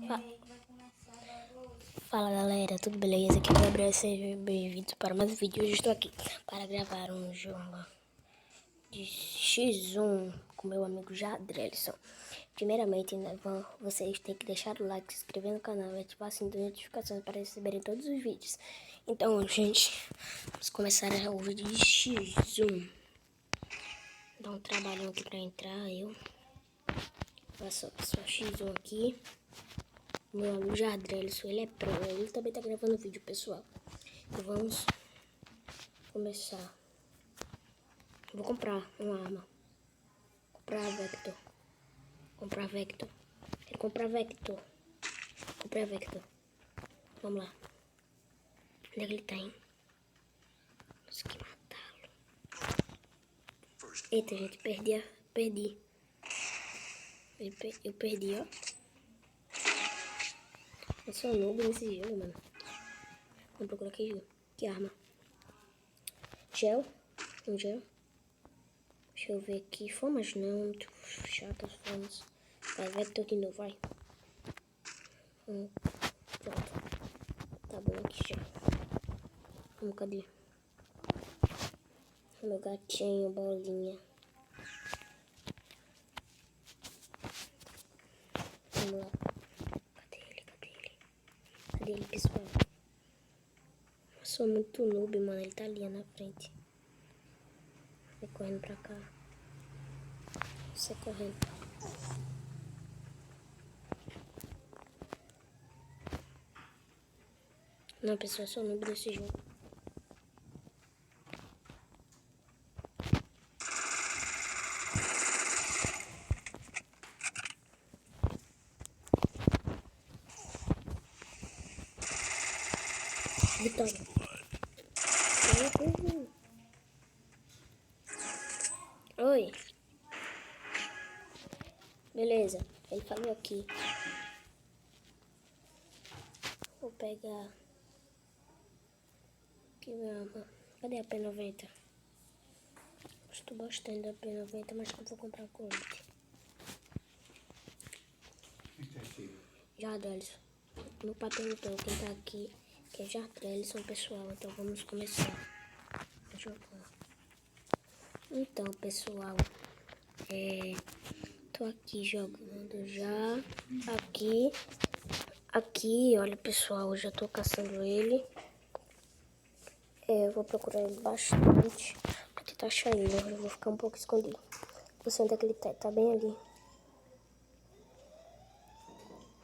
Fa- Fala galera, tudo beleza? Aqui é o Gabriel, sejam bem-vindos para mais um vídeo. Hoje estou aqui para gravar um jogo de X1 com meu amigo Jadrelson. Primeiramente, né, vocês têm que deixar o like, se inscrever no canal e ativar o sininho de notificações para receberem todos os vídeos. Então, gente, vamos começar o vídeo de X1. Dá um trabalhão aqui para entrar, eu faço só X1 aqui. Meu amigo Jadrelson, ele é pro, ele também tá gravando vídeo, pessoal. Então vamos começar. Vou comprar uma arma. Comprar Vector. Comprar Vector. Quero comprar Vector. Comprar Vector. Vamos lá. Onde é que ele tá, hein? Temos que matá-lo. Eita, gente, perdi. Eu perdi, ó. Eu sou noob nesse jogo, mano. Vamos procurar que arma. Gel. Um gel. Deixa eu ver aqui. Formas não, muito chato as formas. Vai, Vector de novo, vai. Pronto. Tá bom aqui já. Vamos, cadê? Meu gatinho, bolinha. Vamos lá. Cadê ele, pessoal? Eu sou muito noob, mano. Ele tá ali na frente. Vai correndo pra cá. Sai correndo. Não, pessoal, eu sou noob desse jogo. Vitória. Oi. Beleza. Ele falou aqui. Vou pegar. Que arma. Cadê a P90? Gosto bastante da P90, mas que eu vou comprar com ele. Jadrelson. No papel então, quem tá aqui, que é Jadrelson, pessoal. Então vamos começar a jogar. Então, pessoal, tô aqui jogando já. Aqui, olha, pessoal, eu já tô caçando ele. Eu vou procurar ele bastante pra tentar achar ele. Eu vou ficar um pouco escondido. Não sei onde é que ele tá, tá bem ali.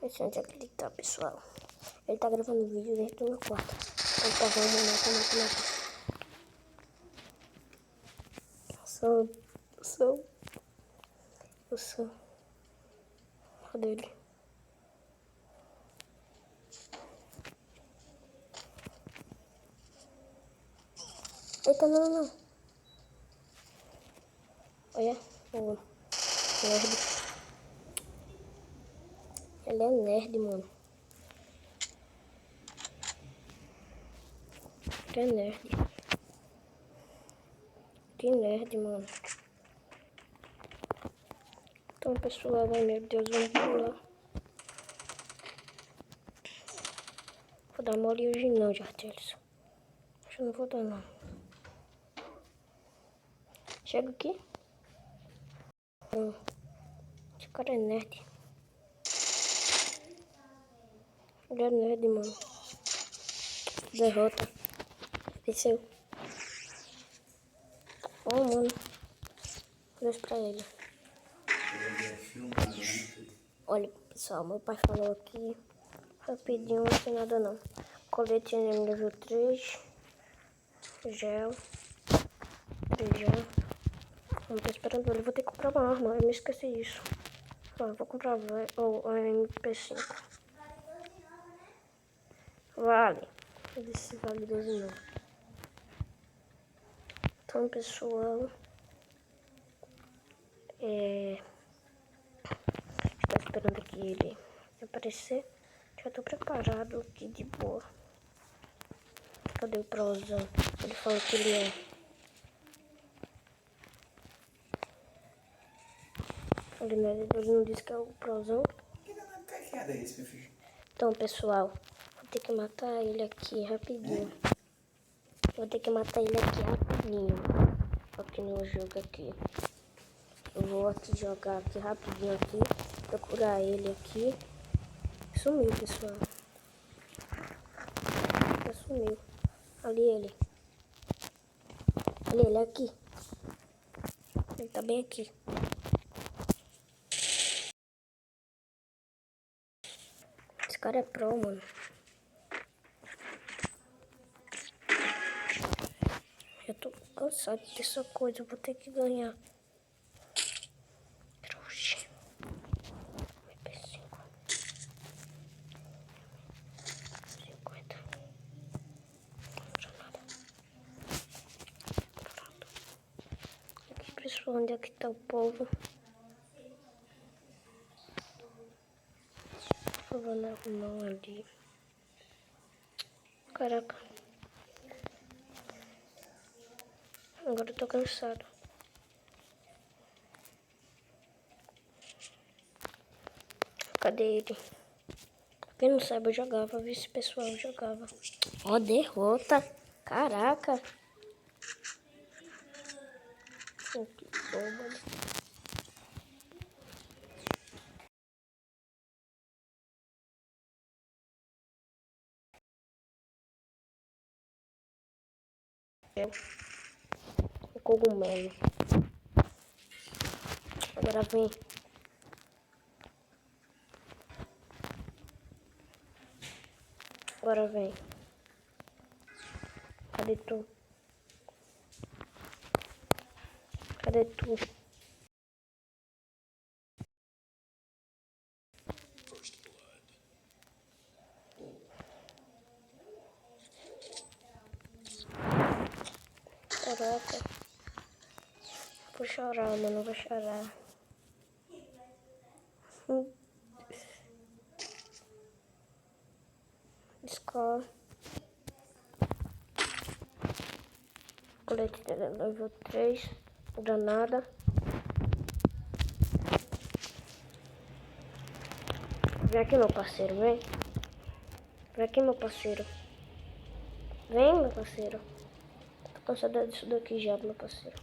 Não sei onde é que ele tá, pessoal. Ele tá gravando vídeo dentro do meu quarto. Então vamos matar. Eu sou. Cadê ele? Eita, não. Olha, o nerd. Ele é nerd, mano. Que nerd. Que nerd, mano. Então, pessoal, ai meu Deus, vamos pular. Vou dar mole hoje não, Jadrelson. Acho que não vou dar, não. Chega aqui. Esse cara é nerd. Ele é nerd, mano. Derrota. Venceu. Oh, mano. Deus pra ele. Olha, pessoal, meu pai falou aqui. Rapidinho, não tem nada não. Colete nível 3. Gel. 3 gel. Não tô esperando ele. Vou ter que comprar uma arma. Eu me esqueci disso. Vou comprar a MP5. Vale. Esse vale 12 não. Então, pessoal. Estou esperando aqui ele aparecer. Já tô preparado aqui de boa. Cadê o prozão? Ele falou que ele é. Ele não disse que é o prozão. Cadê esse, meu filho? Então, pessoal, vou ter que matar ele aqui rapidinho. Vou ter que matar ele aqui rapidinho. Aqui no jogo aqui. Eu vou aqui jogar aqui rapidinho aqui. Procurar ele aqui. Sumiu, pessoal. Já sumiu. Ali ele. Ali ele, aqui. Ele tá bem aqui. Esse cara é pro, mano. Eu tô cansado dessa coisa. Eu vou ter que ganhar. Trouxa. MP5. 50. Nada. Pronto. Aqui, pessoal, onde é que tá o povo? Eu vou na mão ali. Caraca. Agora eu tô cansado. Cadê ele? Quem não sabe, eu jogava. Vi esse pessoal jogava. Ó, derrota. Caraca. Que boba. O cogumelo. Agora vem. Agora vem. Cadê tu? Cadê tu? Caraca. Vou chorar, mano. Vou chorar. Escola. Colete de level 3. Granada. Vem aqui, meu parceiro. Vem. Vem aqui, meu parceiro. Vem, meu parceiro. Tô cansada disso daqui já, meu parceiro.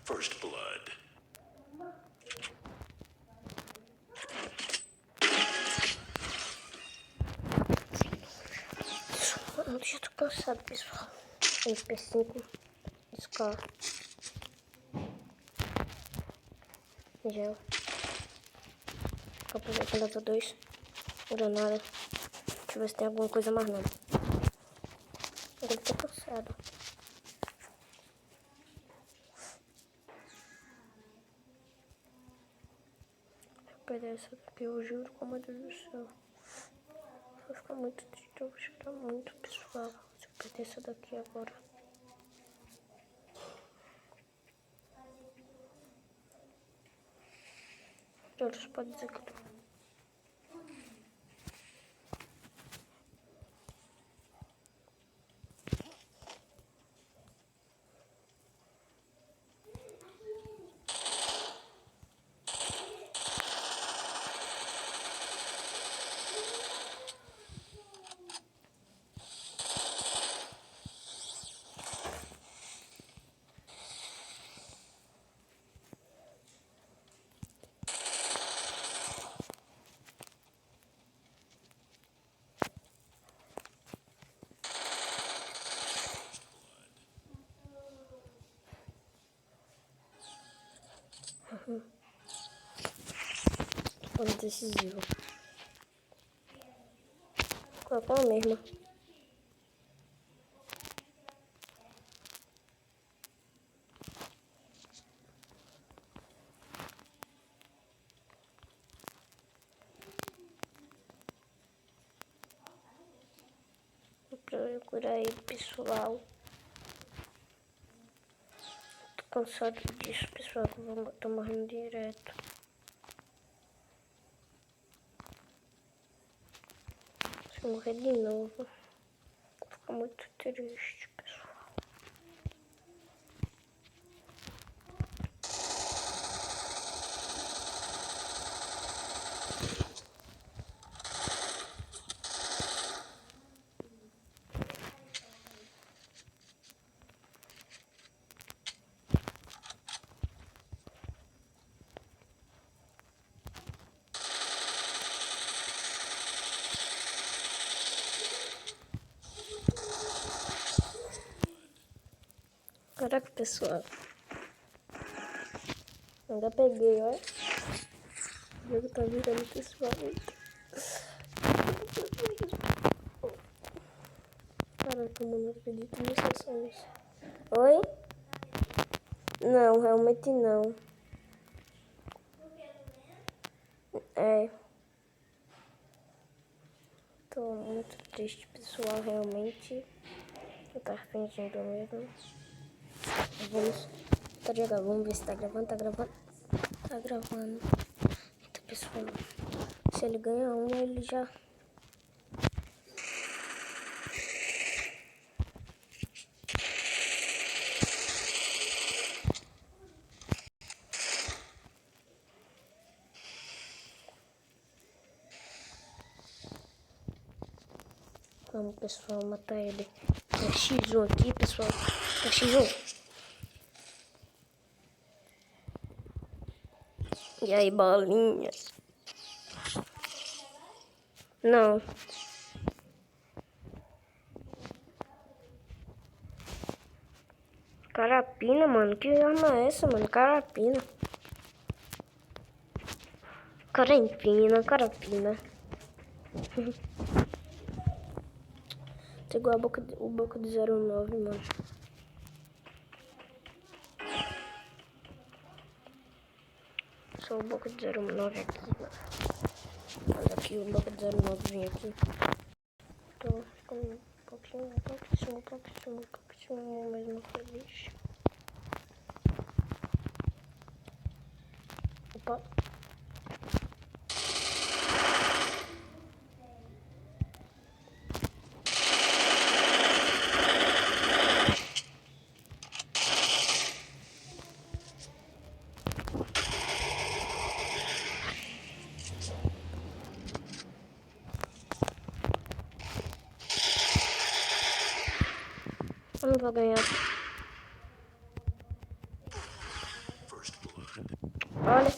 First blood. Eu já tô cansado, pessoal. MP5. Escola. Gel. Capacete level 2. Granada. Deixa eu ver se tem alguma coisa mais não. Agora eu tô cansado. Vou perder essa daqui, eu juro, com meu Deus do céu. Vou ficar muito triste, eu vou chorar muito, pessoal. Se eu perder essa daqui agora. Deus pode dizer que eu tô... Ponto decisivo. Colocou a mesma. eu curar ele, pessoal. Tô cansado disso, pessoal, que eu tô morrendo direto. Se eu morrer de novo, vou ficar muito triste, pessoal. Caraca, pessoal. Ainda peguei, ó. O jogo tá virando, pessoal. Caraca, mano, não acredito nessas sonhos. Oi? Não, realmente não. É. Tô muito triste, pessoal, realmente. Eu tava fingindo mesmo. Vamos ver se tá gravando, Tá gravando. Então, pessoal, se ele ganhar um, ele já... Vamos, pessoal, matar ele. Tá X1 aqui, pessoal. Tá X1. E aí, bolinhas? Não. Carapina, mano. Que arma é essa, mano? Carapina. Carapina. Tá igual o boca do 09, mano. Só o boca do 09 aqui, mano. Olha aqui, o boca do 09 vem aqui. Tô ficando um pouquinho, mesmo feliz. Opa. Eu não vou ganhar. Olha.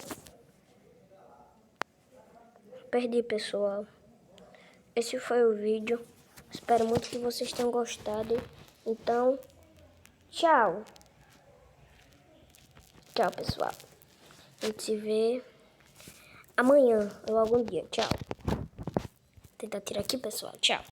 Perdi, pessoal. Esse foi o vídeo. Espero muito que vocês tenham gostado. Então, tchau. Tchau, pessoal. A gente se vê amanhã ou algum dia. Tchau. Vou tentar tirar aqui, pessoal. Tchau.